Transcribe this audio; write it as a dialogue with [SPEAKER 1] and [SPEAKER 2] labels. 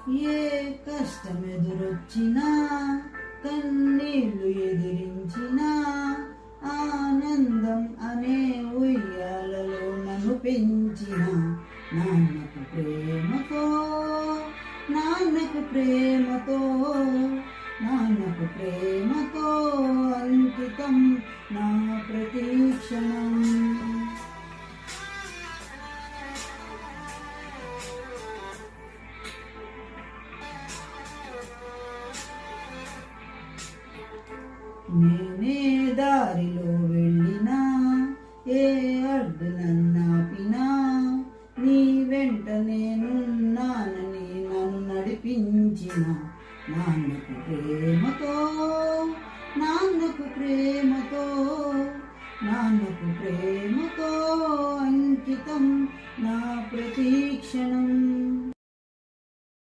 [SPEAKER 1] ఏ కష్టమెదురొచ్చినా కన్నీళ్లు ఎదిరించినా ఆనందం అనే ఉయ్యాలలో నన్ను పెంచిన నాన్నకు ప్రేమతో నాన్నకు ప్రేమతో నాన్నకు ప్రేమతో అంకితం నా ప్రతీక్షణం. నేనే దారిలో వెళ్ళినా ఏ అడ్డు నన్నాపినా నీ వెంట నేనున్నానని నన్ను నడిపించిన నాన్నకు ప్రేమతో నాన్నకు ప్రేమతో నాన్నకు ప్రేమతో అంకితం నా ప్రతీక్షణం.